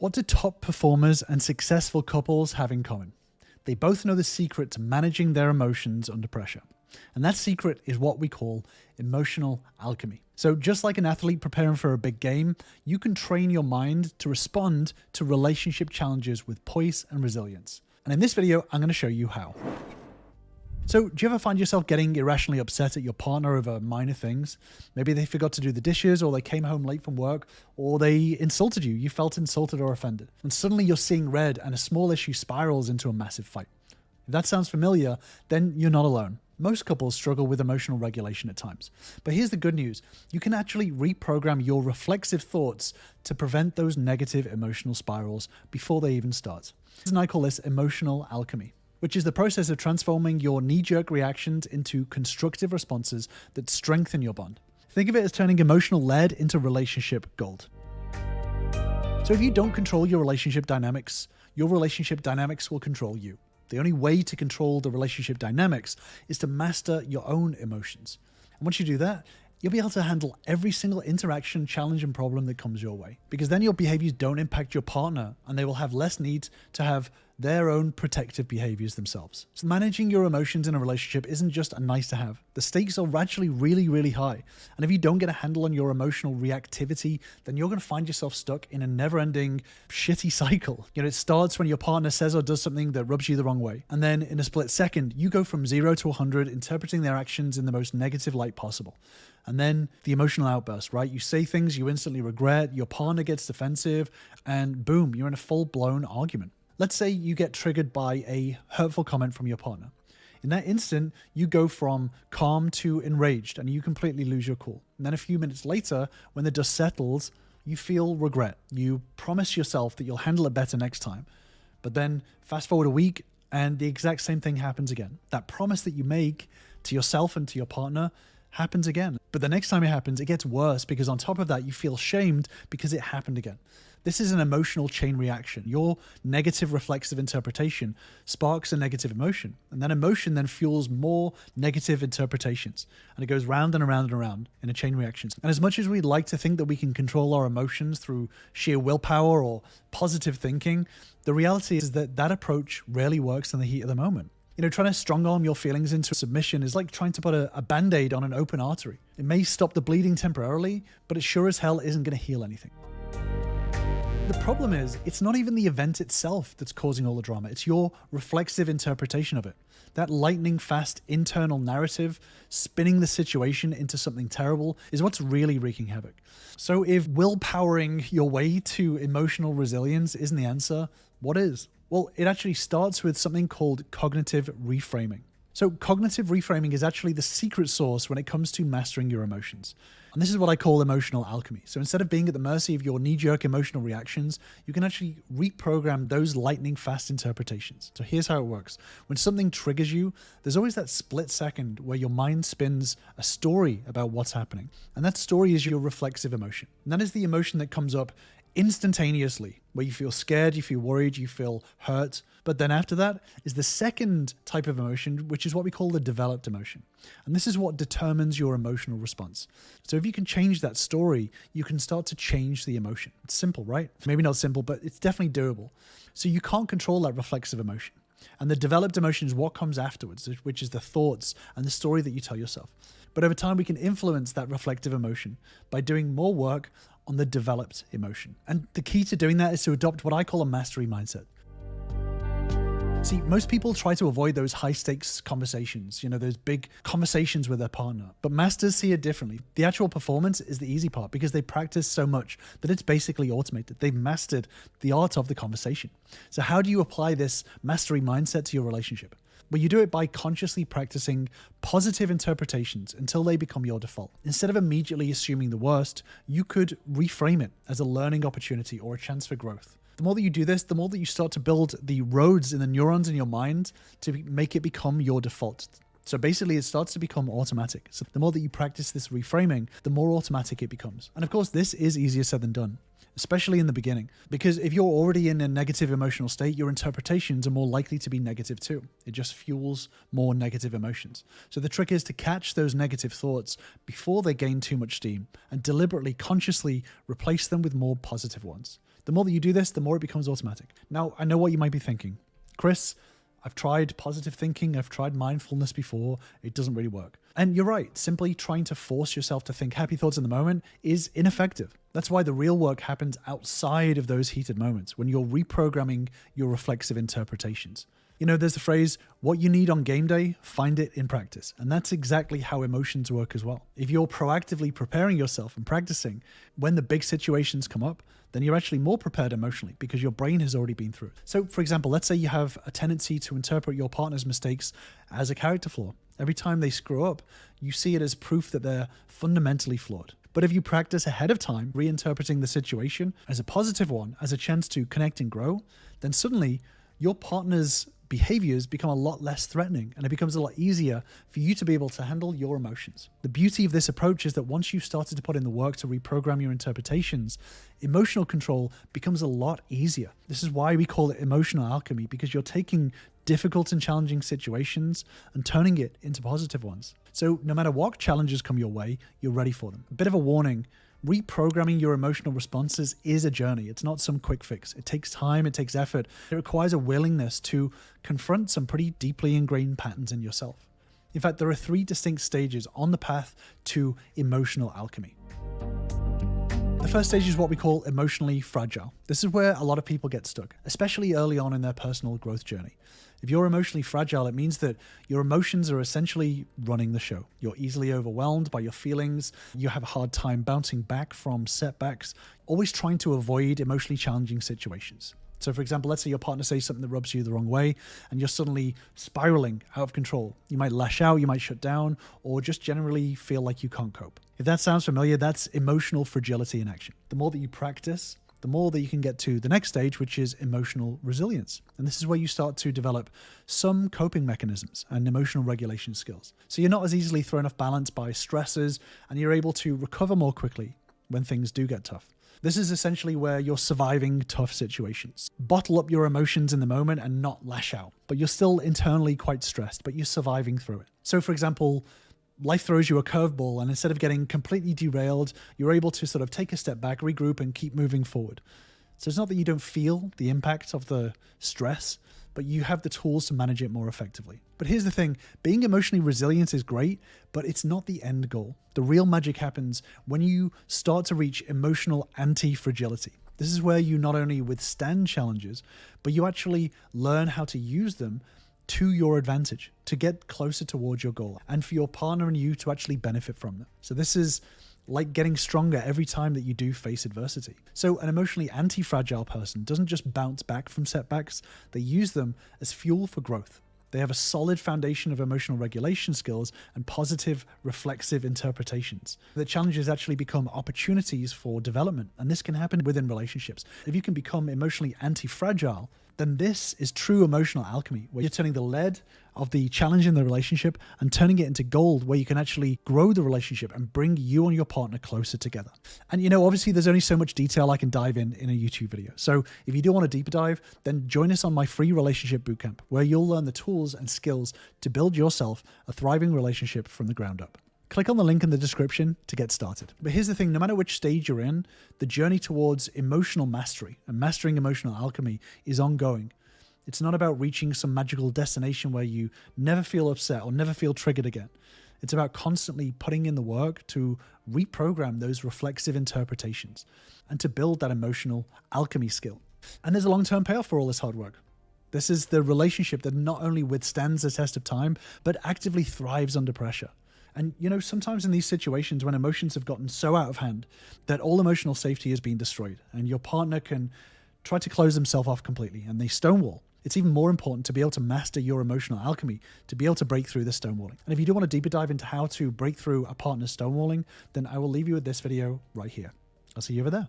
What do top performers and successful couples have in common? They both know the secret to managing their emotions under pressure. And that secret is what we call emotional alchemy. So just like an athlete preparing for a big game, you can train your mind to respond to relationship challenges with poise and resilience. And in this video, I'm going to show you how. So do you ever find yourself getting irrationally upset at your partner over minor things? Maybe they forgot to do the dishes, or they came home late from work, or they insulted you. You felt insulted or offended. And suddenly you're seeing red and a small issue spirals into a massive fight. If that sounds familiar, then you're not alone. Most couples struggle with emotional regulation at times. But here's the good news. You can actually reprogram your reflexive thoughts to prevent those negative emotional spirals before they even start. And I call this emotional alchemy, which is the process of transforming your knee-jerk reactions into constructive responses that strengthen your bond. Think of it as turning emotional lead into relationship gold. So if you don't control your relationship dynamics will control you. The only way to control the relationship dynamics is to master your own emotions. And once you do that, you'll be able to handle every single interaction, challenge, and problem that comes your way. Because then your behaviors don't impact your partner, and they will have less need to have their own protective behaviors themselves. So managing your emotions in a relationship isn't just a nice to have. The stakes are actually really, really high. And if you don't get a handle on your emotional reactivity, then you're going to find yourself stuck in a never-ending shitty cycle. It starts when your partner says or does something that rubs you the wrong way. And then in a split second, you go from 0 to 100, interpreting their actions in the most negative light possible. And then the emotional outburst, right? You say things you instantly regret, your partner gets defensive, and boom, you're in a full-blown argument. Let's say you get triggered by a hurtful comment from your partner. In that instant, you go from calm to enraged, and you completely lose your cool. And then a few minutes later, when the dust settles, you feel regret. You promise yourself that you'll handle it better next time. But then fast forward a week, and the exact same thing happens again. That promise that you make to yourself and to your partner happens again. But the next time it happens, it gets worse, because on top of that, you feel shamed because it happened again. This is an emotional chain reaction. Your negative reflexive interpretation sparks a negative emotion, and that emotion then fuels more negative interpretations, and it goes round and around and around in a chain reaction. And as much as we'd like to think that we can control our emotions through sheer willpower or positive thinking, the reality is that that approach rarely works in the heat of the moment. Trying to strong-arm your feelings into submission is like trying to put a Band-Aid on an open artery. It may stop the bleeding temporarily, but it sure as hell isn't going to heal anything. The problem is, it's not even the event itself that's causing all the drama. It's your reflexive interpretation of it. That lightning-fast internal narrative spinning the situation into something terrible is what's really wreaking havoc. So if willpowering your way to emotional resilience isn't the answer, what is? Well, it actually starts with something called cognitive reframing. So cognitive reframing is actually the secret sauce when it comes to mastering your emotions. And this is what I call emotional alchemy. So instead of being at the mercy of your knee-jerk emotional reactions, you can actually reprogram those lightning-fast interpretations. So here's how it works. When something triggers you, there's always that split second where your mind spins a story about what's happening. And that story is your reflexive emotion. And that is the emotion that comes up instantaneously, where you feel scared, you feel worried, you feel hurt. But then after that is the second type of emotion, which is what we call the developed emotion. And this is what determines your emotional response. So if you can change that story, you can start to change the emotion. It's simple, right? Maybe not simple, but it's definitely doable. So you can't control that reflexive emotion. And the developed emotion is what comes afterwards, which is the thoughts and the story that you tell yourself. But over time, we can influence that reflective emotion by doing more work on the developed emotion. And the key to doing that is to adopt what I call a mastery mindset. See, most people try to avoid those high-stakes conversations, those big conversations with their partner. But masters see it differently. The actual performance is the easy part because they practice so much that it's basically automated. They've mastered the art of the conversation. So how do you apply this mastery mindset to your relationship? Well, you do it by consciously practicing positive interpretations until they become your default. Instead of immediately assuming the worst, you could reframe it as a learning opportunity or a chance for growth. The more that you do this, the more that you start to build the roads in the neurons in your mind to make it become your default. So basically, it starts to become automatic. So the more that you practice this reframing, the more automatic it becomes. And of course, this is easier said than done, especially in the beginning, because if you're already in a negative emotional state, your interpretations are more likely to be negative too. It just fuels more negative emotions. So the trick is to catch those negative thoughts before they gain too much steam and deliberately, consciously replace them with more positive ones. The more that you do this, the more it becomes automatic. Now, I know what you might be thinking. Chris, I've tried positive thinking, I've tried mindfulness before, it doesn't really work. And you're right, simply trying to force yourself to think happy thoughts in the moment is ineffective. That's why the real work happens outside of those heated moments, when you're reprogramming your reflexive interpretations. You know, there's the phrase, what you need on game day, find it in practice. And that's exactly how emotions work as well. If you're proactively preparing yourself and practicing, when the big situations come up, then you're actually more prepared emotionally because your brain has already been through it. So for example, let's say you have a tendency to interpret your partner's mistakes as a character flaw. Every time they screw up, you see it as proof that they're fundamentally flawed. But if you practice ahead of time, reinterpreting the situation as a positive one, as a chance to connect and grow, then suddenly your partner's behaviors become a lot less threatening, and it becomes a lot easier for you to be able to handle your emotions. The beauty of this approach is that once you've started to put in the work to reprogram your interpretations, emotional control becomes a lot easier. This is why we call it emotional alchemy, because you're taking difficult and challenging situations and turning it into positive ones. So no matter what challenges come your way, you're ready for them. A bit of a warning. Reprogramming your emotional responses is a journey. It's not some quick fix. It takes time, it takes effort. It requires a willingness to confront some pretty deeply ingrained patterns in yourself. In fact, there are 3 distinct stages on the path to emotional alchemy. The first stage is what we call emotionally fragile. This is where a lot of people get stuck, especially early on in their personal growth journey. If you're emotionally fragile, it means that your emotions are essentially running the show. You're easily overwhelmed by your feelings. You have a hard time bouncing back from setbacks, always trying to avoid emotionally challenging situations. So for example, let's say your partner says something that rubs you the wrong way and you're suddenly spiraling out of control. You might lash out, you might shut down, or just generally feel like you can't cope. If that sounds familiar, that's emotional fragility in action. The more that you practice, the more that you can get to the next stage, which is emotional resilience. And this is where you start to develop some coping mechanisms and emotional regulation skills. So you're not as easily thrown off balance by stressors, and you're able to recover more quickly when things do get tough. This is essentially where you're surviving tough situations. Bottle up your emotions in the moment and not lash out, but you're still internally quite stressed, but you're surviving through it. So for example, life throws you a curveball, and instead of getting completely derailed, you're able to sort of take a step back, regroup, and keep moving forward. So it's not that you don't feel the impact of the stress, but you have the tools to manage it more effectively. But here's the thing, being emotionally resilient is great, but it's not the end goal. The real magic happens when you start to reach emotional anti-fragility. This is where you not only withstand challenges, but you actually learn how to use them to your advantage, to get closer towards your goal, and for your partner and you to actually benefit from them. So this is like getting stronger every time that you do face adversity. So an emotionally anti-fragile person doesn't just bounce back from setbacks, they use them as fuel for growth. They have a solid foundation of emotional regulation skills and positive reflexive interpretations. The challenges actually become opportunities for development, and this can happen within relationships. If you can become emotionally anti-fragile, then this is true emotional alchemy, where you're turning the lead of the challenge in the relationship and turning it into gold, where you can actually grow the relationship and bring you and your partner closer together. And you know, obviously there's only so much detail I can dive in a YouTube video. So if you do want a deeper dive, then join us on my free Relationship Bootcamp, where you'll learn the tools and skills to build yourself a thriving relationship from the ground up. Click on the link in the description to get started. But here's the thing, no matter which stage you're in, the journey towards emotional mastery and mastering emotional alchemy is ongoing. It's not about reaching some magical destination where you never feel upset or never feel triggered again. It's about constantly putting in the work to reprogram those reflexive interpretations and to build that emotional alchemy skill. And there's a long-term payoff for all this hard work. This is the relationship that not only withstands the test of time, but actively thrives under pressure. And you know, sometimes in these situations when emotions have gotten so out of hand that all emotional safety has been destroyed and your partner can try to close themselves off completely and they stonewall, it's even more important to be able to master your emotional alchemy, to be able to break through the stonewalling. And if you do want a deeper dive into how to break through a partner's stonewalling, then I will leave you with this video right here. I'll see you over there.